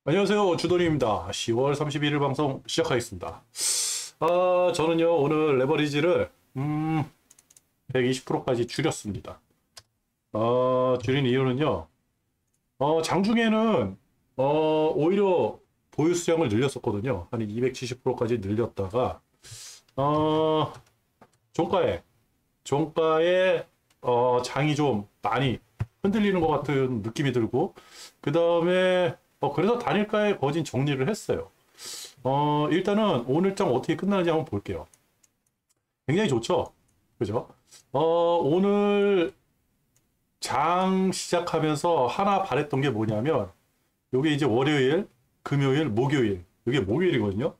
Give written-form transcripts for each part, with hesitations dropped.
안녕하세요. 주돈입니다. 10월 31일 방송 시작하겠습니다. 저는요, 오늘 레버리지를, 120%까지 줄였습니다. 줄인 이유는요, 장중에는, 오히려 보유 수량을 늘렸었거든요. 한 270%까지 늘렸다가, 어, 종가에, 장이 좀 많이 흔들리는 것 같은 느낌이 들고, 그 다음에, 그래서 단일가에 거진 정리를 했어요. 일단은 오늘장 어떻게 끝나는지 한번 볼게요. 굉장히 좋죠? 그죠? 오늘 장 시작하면서 하나 바랬던 게 뭐냐면, 요게 이제 월요일, 금요일, 목요일. 이게 목요일이거든요.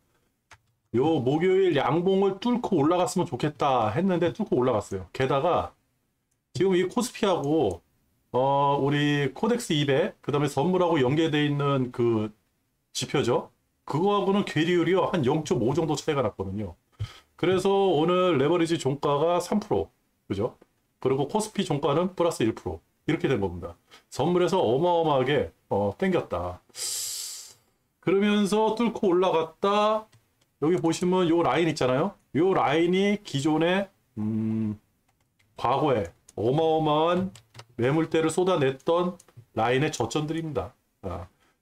요 목요일 양봉을 뚫고 올라갔으면 좋겠다 했는데 뚫고 올라갔어요. 게다가 지금 이 코스피하고 우리 코덱스 200, 그 다음에 선물하고 연계되어 있는 그 지표죠. 그거하고는 괴리율이요. 한 0.5 정도 차이가 났거든요. 그래서 오늘 레버리지 종가가 3%, 그죠? 그리고 코스피 종가는 플러스 1%. 이렇게 된 겁니다. 선물에서 어마어마하게, 땡겼다. 그러면서 뚫고 올라갔다. 여기 보시면 요 라인 있잖아요. 요 라인이 기존에, 과거에 어마어마한 매물대를 쏟아냈던 라인의 저점들입니다.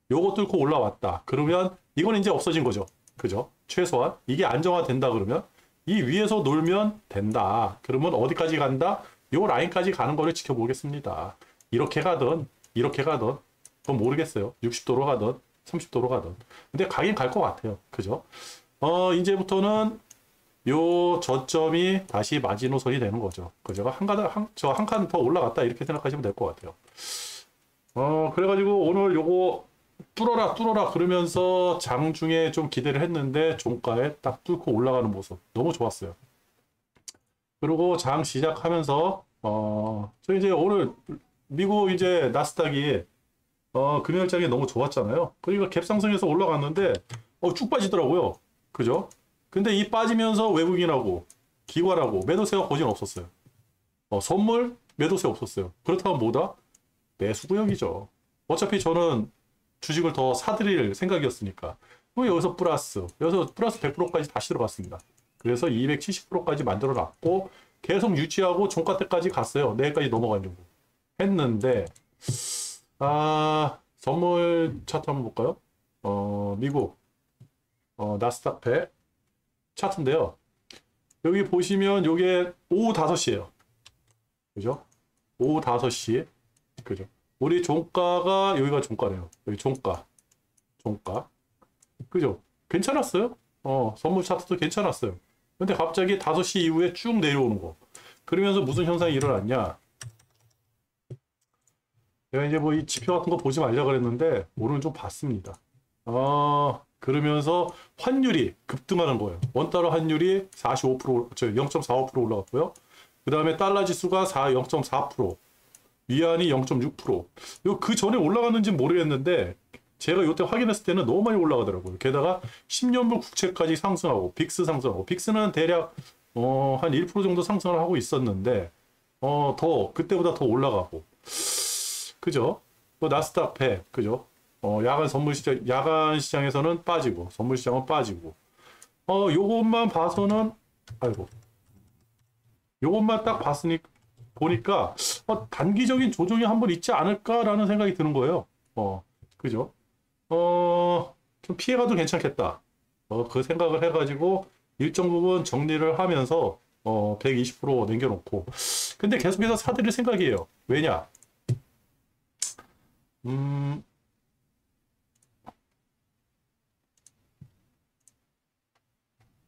요거 뚫고 올라왔다. 그러면 이건 이제 없어진 거죠. 그죠? 최소한 이게 안정화된다 그러면 이 위에서 놀면 된다. 그러면 어디까지 간다? 요 라인까지 가는 거를 지켜보겠습니다. 이렇게 가든 그건 모르겠어요. 60도로 가든 30도로 가든. 근데 가긴 갈 것 같아요. 그죠? 이제부터는 요 저점이 다시 마지노선이 되는 거죠. 그죠? 한 칸 더 올라갔다 이렇게 생각하시면 될 것 같아요. 그래가지고 오늘 요거 뚫어라 그러면서 장중에 좀 기대를 했는데 종가에 딱 뚫고 올라가는 모습 너무 좋았어요. 그리고 장 시작하면서 저 이제 오늘 미국 이제 나스닥이 금요일장이 너무 좋았잖아요. 그러니까 갭상승해서 올라갔는데 쭉 빠지더라고요. 그죠? 근데 이 빠지면서 외국인하고 기관하고 매도세가 거진 없었어요. 선물 매도세 없었어요. 그렇다면 뭐다? 매수 구역이죠. 어차피 저는 주식을 더 사들일 생각이었으니까. 여기서 플러스 100%까지 다시 들어갔습니다. 그래서 270%까지 만들어 놨고 계속 유지하고 종가 때까지 갔어요. 내일까지 넘어가려고 했는데 선물 차트 한번 볼까요? 미국 나스닥 100 차트인데요. 여기 보시면 요게 오후 5시에요. 그죠? 오후 5시. 그죠? 우리 종가가 여기가 종가네요. 여기 종가. 그죠? 괜찮았어요. 선물 차트도 괜찮았어요. 근데 갑자기 5시 이후에 쭉 내려오는 거. 그러면서 무슨 현상이 일어났냐? 내가 이제 뭐 이 지표 같은 거 보지 말자 그랬는데 오늘 좀 봤습니다. 그러면서 환율이 급등하는 거예요. 원달러 환율이 0.45% 올라갔고요. 그 다음에 달러 지수가 0.4%, 위안이 0.6%. 그 전에 올라갔는지 모르겠는데 제가 이때 확인했을 때는 너무 많이 올라가더라고요. 게다가 10년물 국채까지 상승하고 빅스 상승하고 빅스는 대략 한 1% 정도 상승을 하고 있었는데 그때보다 더 올라가고 그죠? 또 나스닥 100 그죠? 야간 시장에서는 빠지고, 선물 시장은 빠지고. 요것만 봐서는, 요것만 딱 보니까, 단기적인 조정이 한번 있지 않을까라는 생각이 드는 거예요. 그죠? 좀 피해가도 괜찮겠다. 그 생각을 해가지고, 일정 부분 정리를 하면서, 120% 남겨놓고. 근데 계속해서 사들일 생각이에요. 왜냐?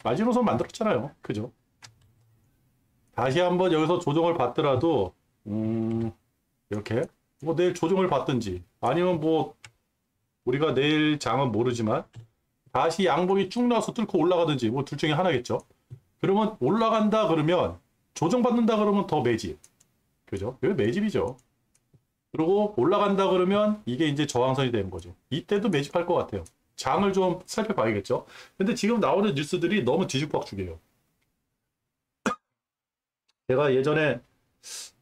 마지노선 만들었잖아요. 그죠? 다시 한번 여기서 조정을 받더라도, 이렇게, 뭐 내일 조정을 받든지, 아니면 뭐, 우리가 내일 장은 모르지만, 다시 양봉이 쭉 나와서 뚫고 올라가든지, 뭐 둘 중에 하나겠죠? 그러면 올라간다 그러면, 조정받는다 그러면 더 매집. 그죠? 여기 매집이죠. 그리고 올라간다 그러면, 이게 이제 저항선이 되는 거죠. 이때도 매집할 것 같아요. 장을 좀 살펴봐야겠죠. 근데 지금 나오는 뉴스들이 너무 뒤죽박죽이에요. 제가 예전에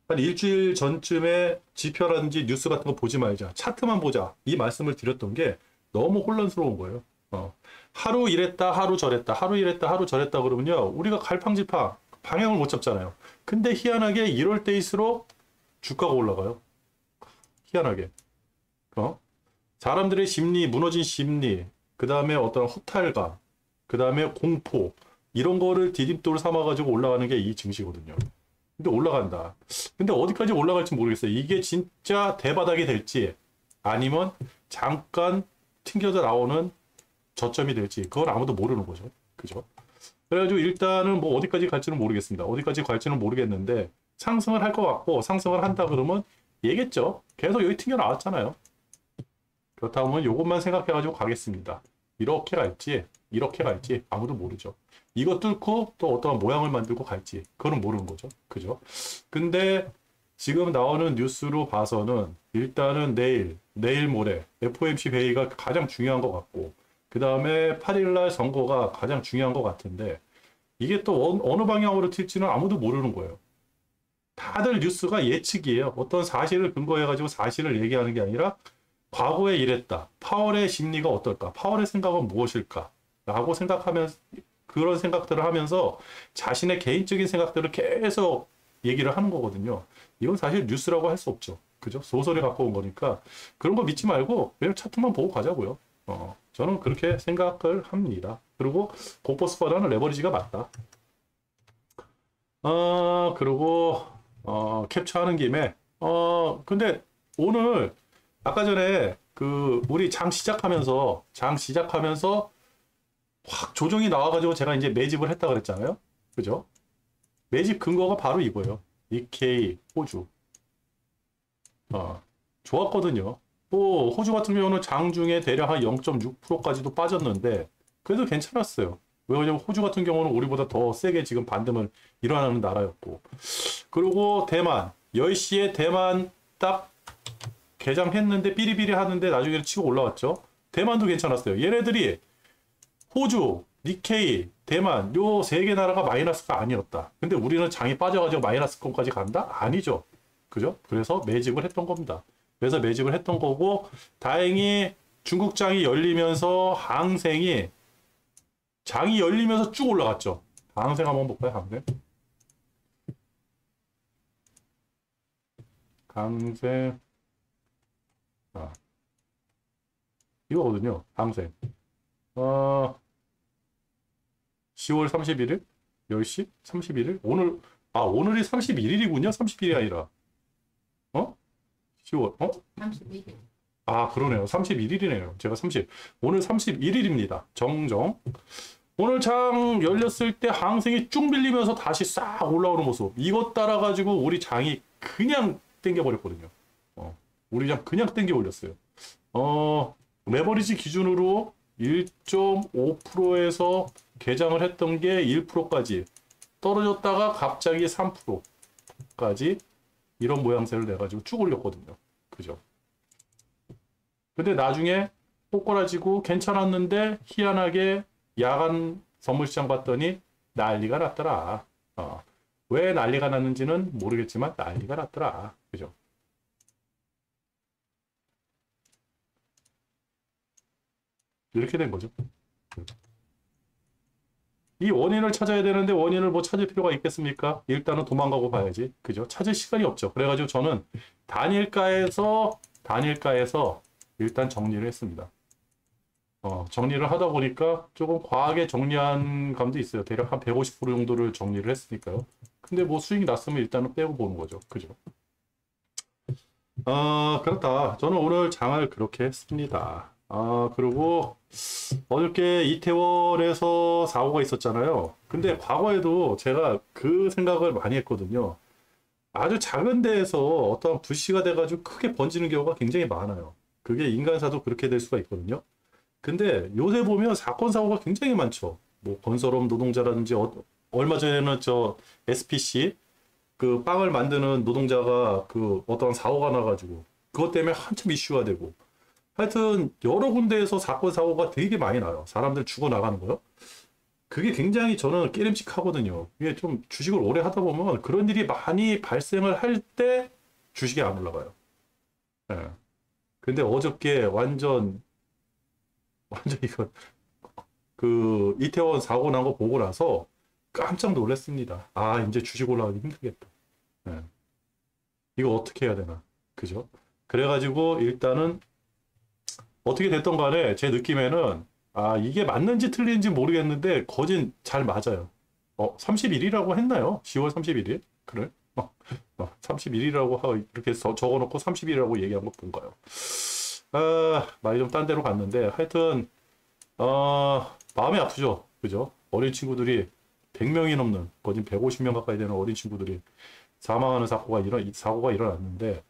한 일주일 전쯤에 지표라든지 뉴스 같은 거 보지 말자. 차트만 보자. 이 말씀을 드렸던 게 너무 혼란스러운 거예요. 하루 이랬다, 하루 저랬다, 하루 이랬다, 하루 저랬다 그러면요. 우리가 갈팡질팡 방향을 못 잡잖아요. 근데 희한하게 이럴 때일수록 주가가 올라가요. 희한하게. 사람들의 심리, 무너진 심리, 그 다음에 어떤 허탈감, 그 다음에 공포, 이런 거를 디딤돌 삼아가지고 올라가는 게 이 증시거든요. 근데 올라간다. 근데 어디까지 올라갈지 모르겠어요. 이게 진짜 대바닥이 될지, 아니면 잠깐 튕겨져 나오는 저점이 될지, 그건 아무도 모르는 거죠. 그죠? 그래가지고 일단은 뭐 어디까지 갈지는 모르겠습니다. 어디까지 갈지는 모르겠는데, 상승을 할 것 같고, 상승을 한다 그러면 얘겠죠. 계속 여기 튕겨 나왔잖아요. 그렇다면 이것만 생각해가지고 가겠습니다. 이렇게 갈지, 이렇게 갈지 아무도 모르죠. 이거 뚫고 또 어떤 모양을 만들고 갈지, 그거는 모르는 거죠. 그죠? 근데 지금 나오는 뉴스로 봐서는 일단은 내일 모레 FOMC 회의가 가장 중요한 것 같고, 그 다음에 8일날 선거가 가장 중요한 것 같은데, 이게 또 어느 방향으로 튈지는 아무도 모르는 거예요. 다들 뉴스가 예측이에요. 어떤 사실을 근거해가지고 사실을 얘기하는 게 아니라, 과거에 이랬다. 파월의 심리가 어떨까? 파월의 생각은 무엇일까? 라고 생각하면서, 그런 생각들을 하면서 자신의 개인적인 생각들을 계속 얘기를 하는 거거든요. 이건 사실 뉴스라고 할 수 없죠. 그죠? 소설에 갖고 온 거니까 그런 거 믿지 말고 그냥 차트만 보고 가자고요. 저는 그렇게 생각을 합니다. 그리고 고퍼스보다는 레버리지가 맞다. 그리고 캡처하는 김에 근데 오늘 아까 전에 그 우리 장 시작하면서 확 조정이 나와가지고 제가 이제 매집을 했다 그랬잖아요. 그죠? 매집 근거가 바로 이거예요. 니케이, 호주. 좋았거든요. 뭐 호주 같은 경우는 장중에 대략 한 0.6%까지도 빠졌는데 그래도 괜찮았어요. 왜냐면 호주 같은 경우는 우리보다 더 세게 지금 반등을 일어나는 나라였고. 그리고 대만, 10시에 대만 딱 개장했는데 삐리삐리 하는데 나중에 치고 올라왔죠. 대만도 괜찮았어요. 얘네들이 호주, 니케이, 대만 요 세 개 나라가 마이너스가 아니었다. 근데 우리는 장이 빠져가지고 마이너스권까지 간다? 아니죠. 그죠? 그래서 매집을 했던 겁니다. 그래서 매집을 했던 거고, 다행히 중국장이 열리면서 장이 열리면서 쭉 올라갔죠. 항생 한번 볼까요? 항생 이거거든요. 항생 10월 31일 10시 31일 오늘이 31일이군요. 30일이 아니라 10월 31일. 그러네요. 31일이네요. 제가 오늘 31일입니다. 정정. 오늘 장 열렸을 때 항생이 쭉 밀리면서 다시 싹 올라오는 모습. 이것 따라가지고 우리 장이 그냥 땡겨버렸거든요. 우리 장 그냥 땡겨 올렸어요. 레버리지 기준으로 1.5%에서 개장을 했던 게 1%까지 떨어졌다가 갑자기 3%까지 이런 모양새를 내가지고 쭉 올렸거든요. 그죠? 근데 나중에 꼬꾸라지고 괜찮았는데 희한하게 야간 선물시장 봤더니 난리가 났더라. 왜 난리가 났는지는 모르겠지만 난리가 났더라. 그죠? 이렇게 된 거죠. 이 원인을 찾아야 되는데 원인을 뭐 찾을 필요가 있겠습니까? 일단은 도망가고 봐야지. 그죠? 찾을 시간이 없죠. 그래가지고 저는 단일가에서 일단 정리를 했습니다. 정리를 하다 보니까 조금 과하게 정리한 감도 있어요. 대략 한 150% 정도를 정리를 했으니까요. 근데 뭐 수익이 났으면 일단은 빼고 보는 거죠. 그죠? 그렇다. 저는 오늘 장을 그렇게 했습니다. 그리고 어저께 이태원에서 사고가 있었잖아요. 근데 과거에도 제가 그 생각을 많이 했거든요. 아주 작은 데에서 어떤 불씨가 돼가지고 크게 번지는 경우가 굉장히 많아요. 그게 인간사도 그렇게 될 수가 있거든요. 근데 요새 보면 사건 사고가 굉장히 많죠. 뭐 건설업 노동자라든지 얼마 전에는 저 SPC 그 빵을 만드는 노동자가 그 어떤 사고가 나가지고 그것 때문에 한참 이슈가 되고 하여튼 여러 군데에서 사건 사고가 되게 많이 나요. 사람들 죽어나가는 거요. 그게 굉장히 저는 깨름직하거든요. 이게 좀 주식을 오래 하다 보면 그런 일이 많이 발생을 할 때 주식이 안 올라가요. 예. 근데 어저께 완전 완전 이거 그 이태원 사고 난 거 보고 나서 깜짝 놀랐습니다. 아, 이제 주식 올라가기 힘들겠다. 예. 이거 어떻게 해야 되나. 그죠? 그래가지고 일단은 어떻게 됐던 간에 제 느낌에는 아, 이게 맞는지 틀린지 모르겠는데 거진 잘 맞아요. 31이라고 했나요? 10월 31일? 그래? 31이라고 하고 이렇게 적어놓고 30일이라고 얘기한 거 본가요? 아, 말이 좀 딴 데로 갔는데 하여튼 마음이 아프죠. 그죠? 어린 친구들이 100명이 넘는 거진 150명 가까이 되는 어린 친구들이 사망하는 사고가 일어났는데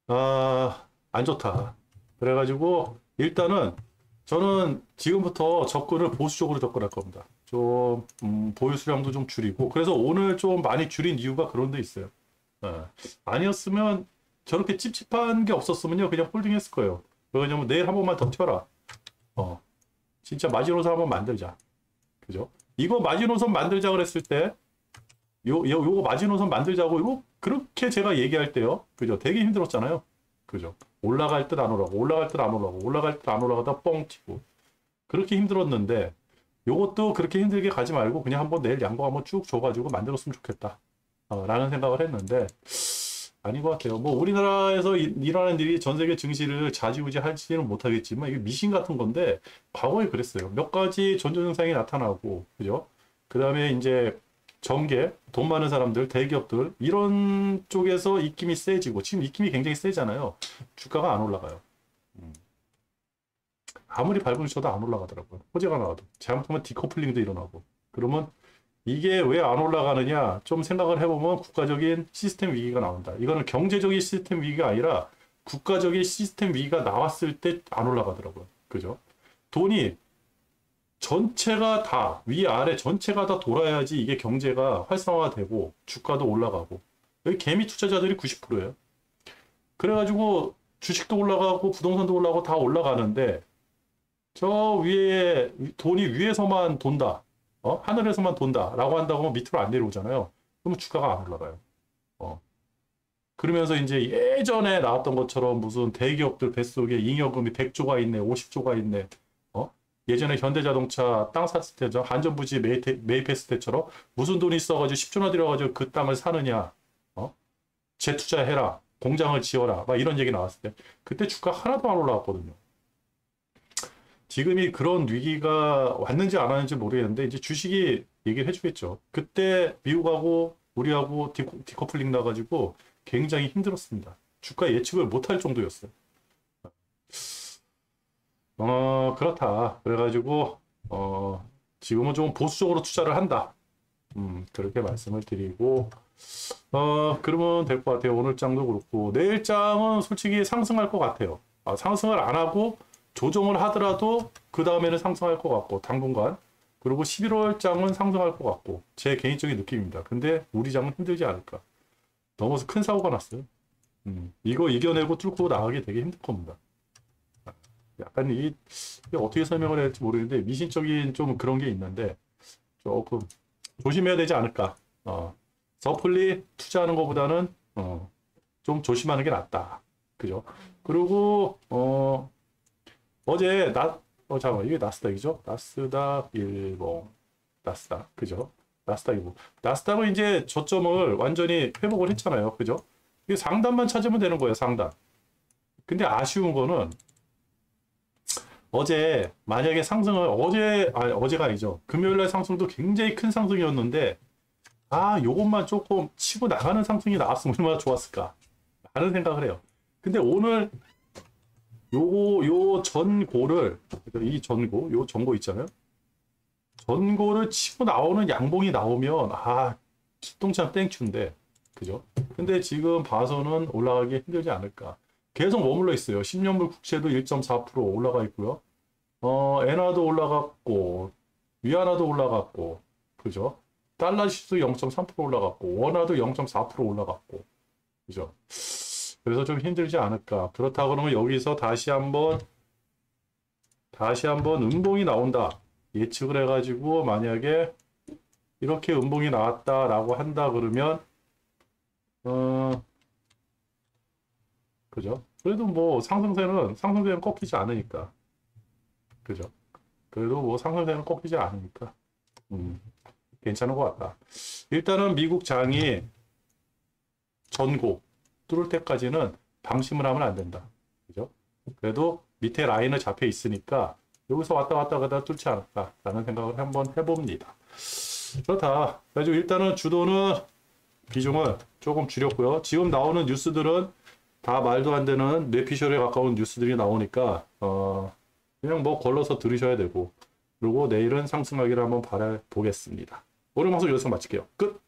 아, 안 좋다. 그래가지고 일단은 저는 지금부터 접근을 보수적으로 접근할 겁니다. 좀 보유 수량도 좀 줄이고 그래서 오늘 좀 많이 줄인 이유가 그런 데 있어요. 아니었으면 저렇게 찝찝한 게 없었으면요 그냥 홀딩했을 거예요. 왜냐면 내일 한 번만 더 튀어라. 진짜 마지노선 한번 만들자. 그죠? 이거 마지노선 만들자 그랬을 때 요거 마지노선 만들자고 그렇게 제가 얘기할 때요. 그죠? 되게 힘들었잖아요. 그죠? 올라갈 듯 안 올라가고 올라갈 듯 안 올라가고 올라갈 듯 안 올라가다 뻥 튀고 그렇게 힘들었는데 요것도 그렇게 힘들게 가지 말고 그냥 한번 내일 양보 한번 쭉 줘가지고 만들었으면 좋겠다 라는 생각을 했는데 아닌 것 같아요. 뭐 우리나라에서 일어나는 일이 전 세계 증시를 좌지우지하지는 못하겠지만 이게 미신 같은 건데 과거에 그랬어요. 몇 가지 전조증상이 나타나고 그죠? 그 다음에 이제 정계, 돈 많은 사람들, 대기업들 이런 쪽에서 입김이 세지고 지금 입김이 굉장히 세잖아요. 주가가 안 올라가요. 아무리 발굴 쳐도 안 올라가더라고요. 호재가 나와도. 잘못하면 디커플링도 일어나고. 그러면 이게 왜 안 올라가느냐 좀 생각을 해보면 국가적인 시스템 위기가 나온다. 이거는 경제적인 시스템 위기가 아니라 국가적인 시스템 위기가 나왔을 때 안 올라가더라고요. 그죠? 돈이 전체가 다 위아래 전체가 다 돌아야지 이게 경제가 활성화되고 주가도 올라가고 여기 개미 투자자들이 90%예요. 그래가지고 주식도 올라가고 부동산도 올라가고 다 올라가는데 저 위에 돈이 위에서만 돈다. 하늘에서만 돈다 라고 한다고 하면 밑으로 안 내려오잖아요. 그러면 주가가 안 올라가요. 그러면서 이제 예전에 나왔던 것처럼 무슨 대기업들 뱃속에 잉여금이 100조가 있네 50조가 있네 예전에 현대자동차 땅 샀을 때죠. 한전부지 매입했을 때처럼 무슨 돈이 있어가지고 10조나 들여가지고 그 땅을 사느냐. 재투자해라. 공장을 지어라. 막 이런 얘기 나왔을 때. 그때 주가 하나도 안 올라왔거든요. 지금이 그런 위기가 왔는지 안 왔는지 모르겠는데 이제 주식이 얘기를 해주겠죠. 그때 미국하고 우리하고 디커플링 나가지고 굉장히 힘들었습니다. 주가 예측을 못할 정도였어요. 그렇다. 그래가지고, 지금은 좀 보수적으로 투자를 한다. 그렇게 말씀을 드리고, 그러면 될 것 같아요. 오늘 장도 그렇고, 내일 장은 솔직히 상승할 것 같아요. 상승을 안 하고 조정을 하더라도 그 다음에는 상승할 것 같고, 당분간. 그리고 11월 장은 상승할 것 같고, 제 개인적인 느낌입니다. 근데 우리 장은 힘들지 않을까. 넘어서 큰 사고가 났어요. 이거 이겨내고 뚫고 나가기 되게 힘들 겁니다. 약간 이게 어떻게 설명을 해야 할지 모르겠는데 미신적인 좀 그런 게 있는데 조금 조심해야 되지 않을까. 섣불리 투자하는 것보다는 좀 조심하는 게 낫다. 그죠? 그리고 어제 잠깐만 이게 나스닥이죠? 나스닥 일봉 나스닥 그죠? 나스닥 일봉 나스닥은 이제 저점을 완전히 회복을 했잖아요. 그죠? 이게 상단만 찾으면 되는 거예요. 상단. 근데 아쉬운 거는 어제 만약에 상승을 어제가 아니죠. 금요일날 상승도 굉장히 큰 상승이었는데 요것만 조금 치고 나가는 상승이 나왔으면 얼마나 좋았을까 라는 생각을 해요. 근데 오늘 요 전고를 요 전고 있잖아요. 전고를 치고 나오는 양봉이 나오면 기똥찬 땡큐인데 그죠? 근데 지금 봐서는 올라가기 힘들지 않을까. 계속 머물러 있어요. 10년물 국채도 1.4% 올라가 있고요. 엔화도 올라갔고, 위안화도 올라갔고, 그죠? 달러 지수도 0.3% 올라갔고, 원화도 0.4% 올라갔고, 그죠? 그래서 좀 힘들지 않을까. 그렇다고 그러면 여기서 다시 한번 음봉이 나온다. 예측을 해가지고, 만약에 이렇게 음봉이 나왔다라고 한다 그러면, 그죠? 그래도 뭐 상승세는 꺾이지 않으니까 그죠? 그래도 뭐 상승세는 꺾이지 않으니까 괜찮은 것 같다. 일단은 미국 장이 전고 뚫을 때까지는 방심을 하면 안 된다. 그죠? 그래도 밑에 라인을 잡혀 있으니까 여기서 왔다 갔다 가다 뚫지 않을까라는 생각을 한번 해봅니다. 그렇다. 그래서 일단은 주도는 비중을 조금 줄였고요. 지금 나오는 뉴스들은 다 말도 안 되는 뇌피셜에 가까운 뉴스들이 나오니까 그냥 뭐 걸러서 들으셔야 되고, 그리고 내일은 상승하기를 한번 바라보겠습니다. 오늘 방송 여기서 마칠게요. 끝!